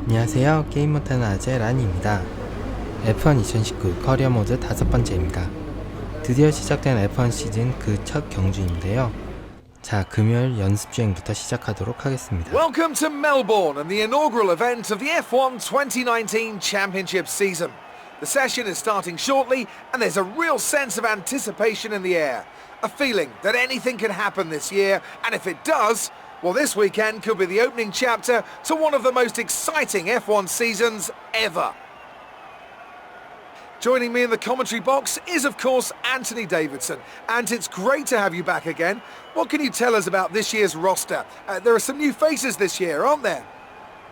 안녕하세요. 게임 못하는 아재라니입니다. F1 2019 커리어 모드 5번째입니다. 드디어 시작된 F1 시즌 그 첫 경주인데요. 자, 금요일 연습주행부터 시작하도록 하겠습니다. Welcome to Melbourne and the inaugural event of the F1 2019 Championship season. The session is starting shortly and there's a real sense of anticipation in the air. A feeling that anything can happen this year, and if it does, well, this weekend could be the opening chapter to one of the most exciting F1 seasons ever. Joining me in the commentary box is, of course, Anthony Davidson, and it's great to have you back again. What can you tell us about this year's roster? There are some new faces this year, aren't there?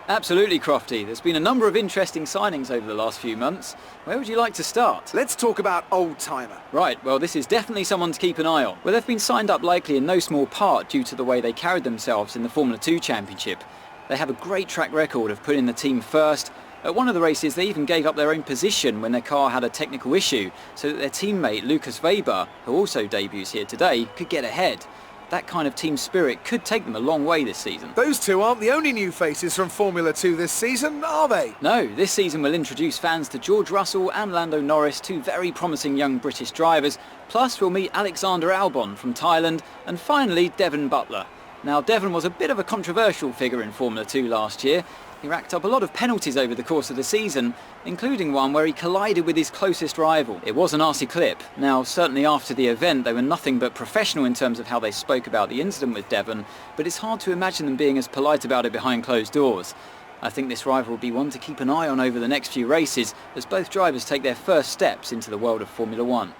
Absolutely, Crofty. There's been a number of interesting signings over the last few months. Where would you like to start? Let's talk about old-timer. Right, well, this is definitely someone to keep an eye on. Well, they've been signed up likely in no small part due to the way they carried themselves in the Formula 2 Championship. They have a great track record of putting the team first. At one of the races, they even gave up their own position when their car had a technical issue, so that their teammate Lucas Weber, who also debuts here today, could get ahead. That kind of team spirit could take them a long way this season. Those two aren't the only new faces from Formula 2 this season, are they? No, this season will introduce fans to George Russell and Lando Norris, two very promising young British drivers. Plus, we'll meet Alexander Albon from Thailand, and finally, Devon Butler. Now, Devon was a bit of a controversial figure in Formula 2 last year. He racked up a lot of penalties over the course of the season, including one where he collided with his closest rival. It was a nasty clip. Now, certainly after the event, they were nothing but professional in terms of how they spoke about the incident with Devon, but it's hard to imagine them being as polite about it behind closed doors. I think this rival will be one to keep an eye on over the next few races, as both drivers take their first steps into the world of Formula 1.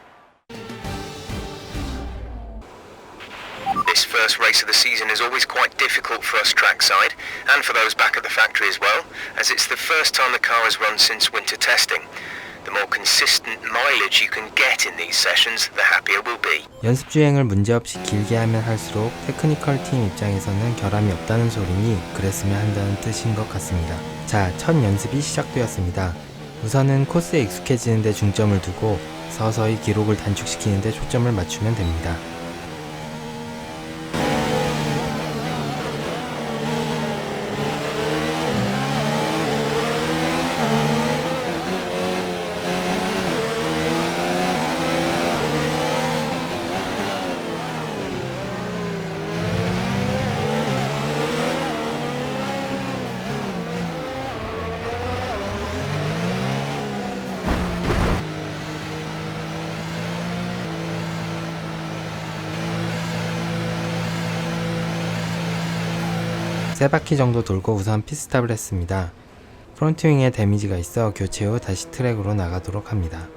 This first race of the season is always quite difficult for us trackside, and for those back at the factory as well, as it's the first time the car has run since winter testing. The more consistent mileage you can get in these sessions, the happier we'll be. 연습 주행을 문제없이 길게 하면 할수록 테크니컬 팀 입장에서는 결함이 없다는 소리니 그랬으면 한다는 뜻인 것 같습니다. 자, 첫 연습이 시작되었습니다. 우선은 코스에 익숙해지는 데 중점을 두고 서서히 기록을 단축시키는 데 초점을 맞추면 됩니다. 세 바퀴 정도 돌고 우선 pit스탑을 했습니다. 프론트윙에 데미지가 있어 교체 후 다시 트랙으로 나가도록 합니다.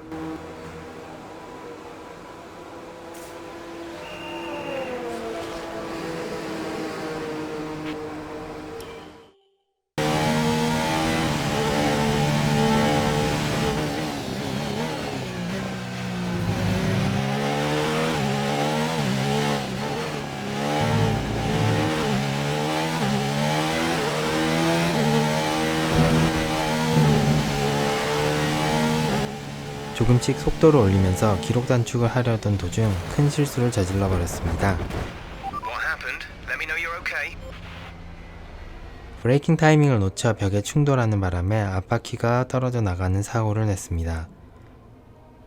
조금씩 속도를 올리면서 기록 단축을 하려던 도중 큰 실수를 저질러 버렸습니다. 브레이킹 타이밍을 놓쳐 벽에 충돌하는 바람에 앞바퀴가 떨어져 나가는 사고를 냈습니다.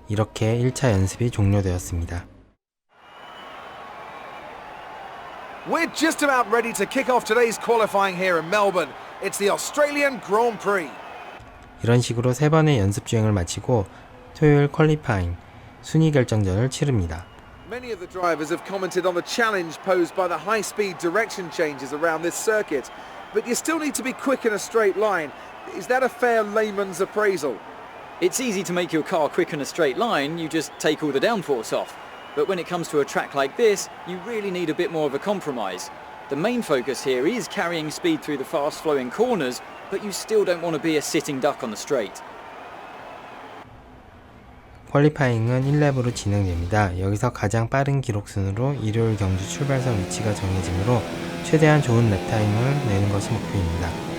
이렇게 1차 연습이 종료되었습니다. We're just about ready to kick off today's qualifying here in Melbourne. It's the Australian Grand Prix. 이런 식으로 3번의 연습 주행을 마치고 토요일 퀄리파잉 순위 결정전을 치릅니다. Many of the drivers have commented on the challenge posed by the high-speed direction changes around this circuit, but you still need to be quick in a straight line. Is that a fair layman's appraisal? It's easy to make your car quick in a straight line, you just take all the downforce off. But when it comes to a track like this, you really need a bit more of a compromise. The main focus here is carrying speed through the fast-flowing corners, but you still don't want to be a sitting duck on the straight. 퀄리파잉은 1랩으로 진행됩니다. 여기서 가장 빠른 기록 순으로 일요일 경주 출발선 위치가 정해지므로 최대한 좋은 랩 타임을 내는 것이 목표입니다.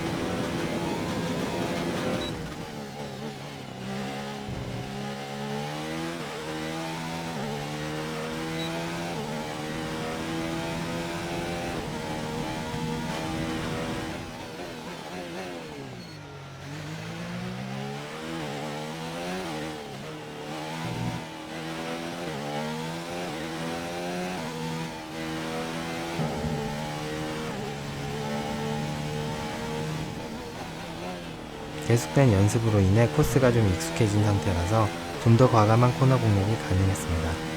계속된 연습으로 인해 코스가 좀 익숙해진 상태라서 좀 더 과감한 코너 공략이 가능했습니다.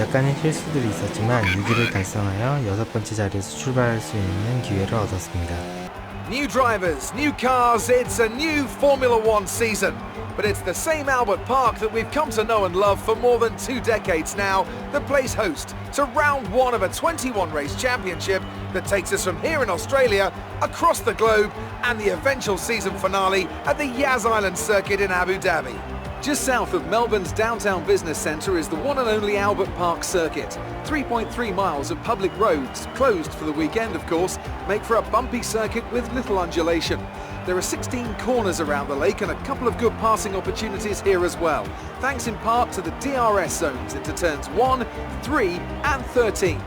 약간의 실수들이 있었지만 6위를 달성하여 6번째 자리에서 출발할 수 있는 기회를 얻었습니다. New drivers, new cars, it's a new Formula One season. But it's the same Albert Park that we've come to know and love for more than 2 decades now that plays host to round 1 of a 21 race championship that takes us from here in Australia across the globe and the eventual season finale at the Yas Island circuit in Abu Dhabi. Just south of Melbourne's downtown business centre is the one and only Albert Park circuit. 3.3 miles of public roads, closed for the weekend of course, make for a bumpy circuit with little undulation. There are 16 corners around the lake and a couple of good passing opportunities here as well, thanks in part to the DRS zones into turns 1, 3 and 13.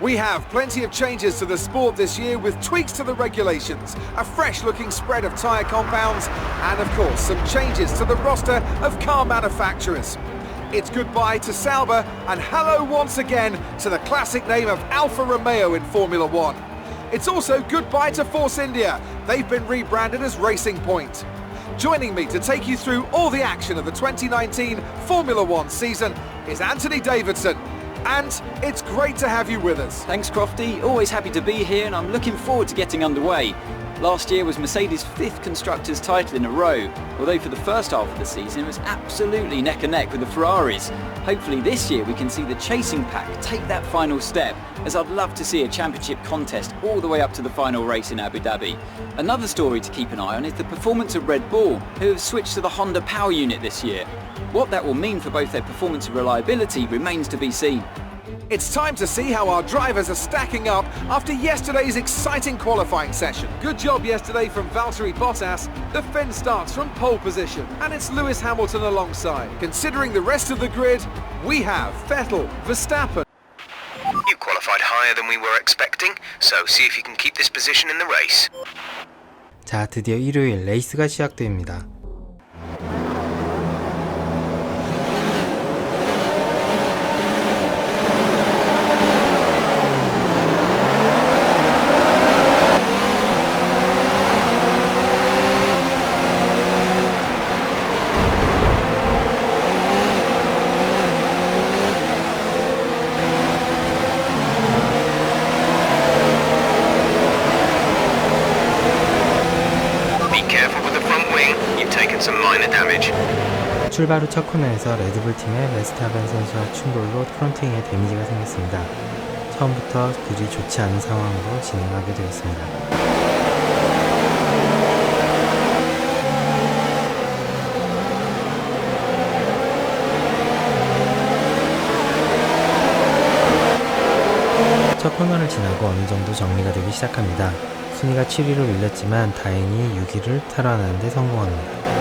We have plenty of changes to the sport this year with tweaks to the regulations, a fresh-looking spread of tyre compounds, and of course some changes to the roster of car manufacturers. It's goodbye to Sauber and hello once again to the classic name of Alfa Romeo in Formula One. It's also goodbye to Force India. They've been rebranded as Racing Point. Joining me to take you through all the action of the 2019 Formula One season is Anthony Davidson. And it's great to have you with us. Thanks, Crofty. Always happy to be here, and I'm looking forward to getting underway. Last year was Mercedes' 5th Constructors' title in a row, although for the first half of the season it was absolutely neck and neck with the Ferraris. Hopefully this year we can see the chasing pack take that final step, as I'd love to see a championship contest all the way up to the final race in Abu Dhabi. Another story to keep an eye on is the performance of Red Bull, who have switched to the Honda power unit this year. What that will mean for both their performance and reliability remains to be seen. It's time to see how our drivers are stacking up after yesterday's exciting qualifying session. Good job yesterday from Valtteri Bottas. The Finn starts from pole position, and it's Lewis Hamilton alongside. Considering the rest of the grid, we have Vettel, Verstappen. You qualified higher than we were expecting, so see if you can keep this position in the race. 자, 드디어 일요일 레이스가 시작됩니다. 출발 후 첫 코너에서 레드불 팀의 베스타펜 선수와 충돌로 프론트윙에 데미지가 생겼습니다. 처음부터 그리 좋지 않은 상황으로 진행하게 되었습니다. 첫 코너를 지나고 어느 정도 정리가 되기 시작합니다. 순위가 7위로 밀렸지만 다행히 6위를 탈환하는 데 성공합니다.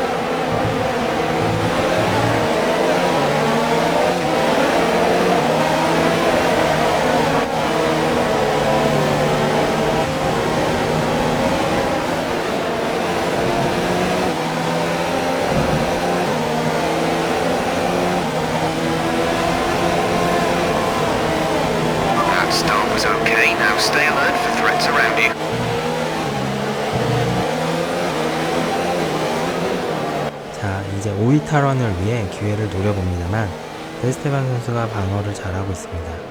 자, 이제 5위 탈환을 위해 기회를 노려봅니다만 베스테반 선수가 방어를 잘하고 있습니다.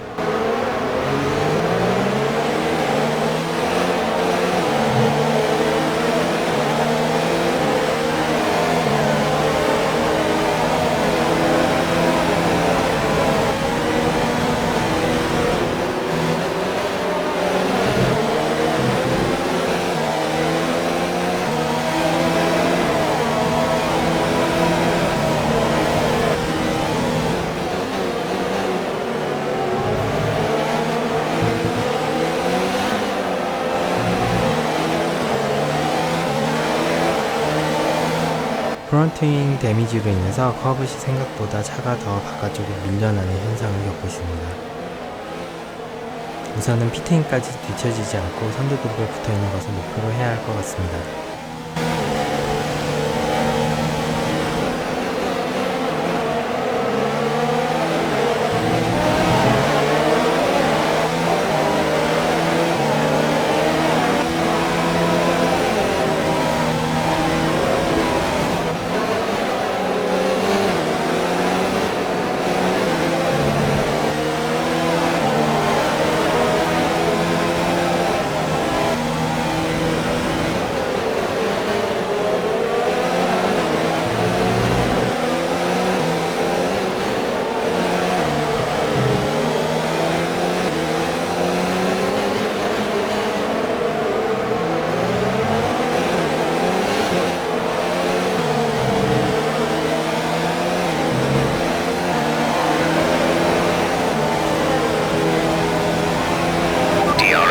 프론트윙 데미지로 인해서 커브시 생각보다 차가 더 바깥쪽으로 밀려나는 현상을 겪고 있습니다. 우선은 피트인까지 뒤처지지 않고 선두그룹에 붙어있는 것을 목표로 해야 할 것 같습니다.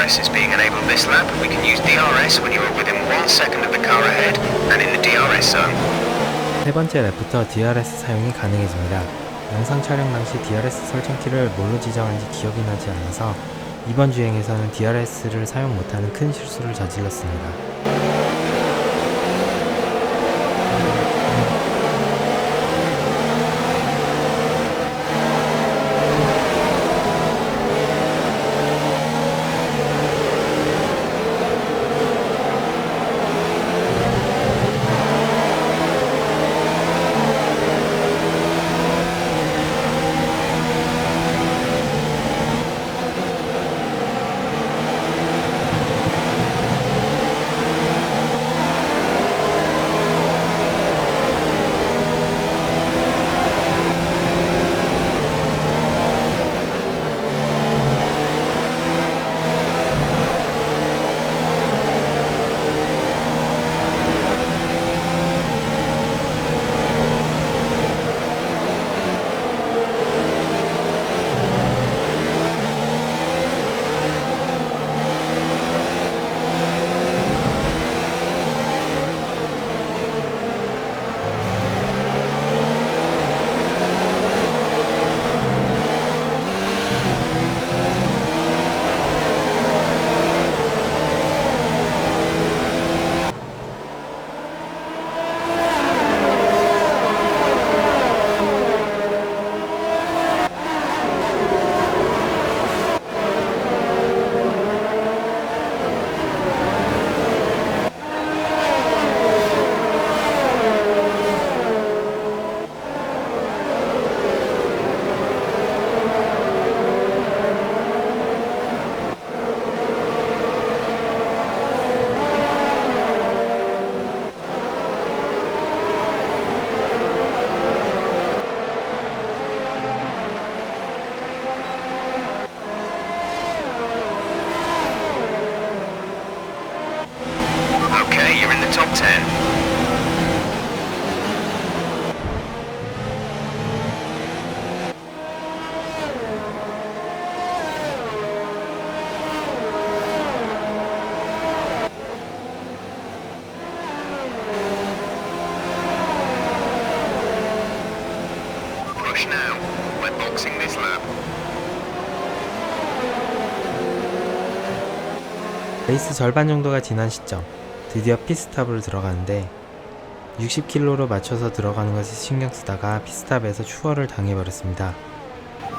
DRS is being enabled this lap. We can use DRS when you are within 1 second of the car ahead and in the DRS zone. 세 번째 랩부터 DRS 사용이 가능해집니다. 영상 촬영 당시 DRS 설정키를 뭘로 지정한지 기억이 나지 않아서 이번 주행에서는 DRS를 사용 못하는 큰 실수를 저질렀습니다. top 10. Push now. We're boxing this lap. 레이스 절반 정도가 지난 시점, 드디어 pitstop을 들어가는데 60km로 맞춰서 들어가는 것에 신경 쓰다가 pitstop에서 추월을 당해버렸습니다.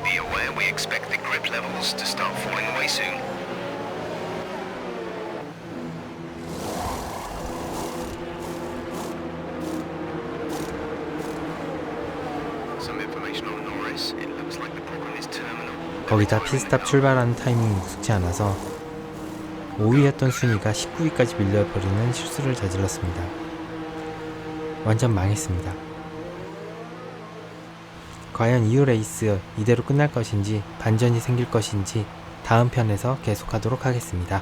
Be aware we expect the grip levels to start falling away soon. Some information on Norris. It looks like the problem is terminal. 거기다 pitstop 출발하는 타이밍이 익숙치 않아서 5위였던 순위가 19위까지 밀려버리는 실수를 저질렀습니다. 완전 망했습니다. 과연 이후 레이스 이대로 끝날 것인지 반전이 생길 것인지 다음 편에서 계속하도록 하겠습니다.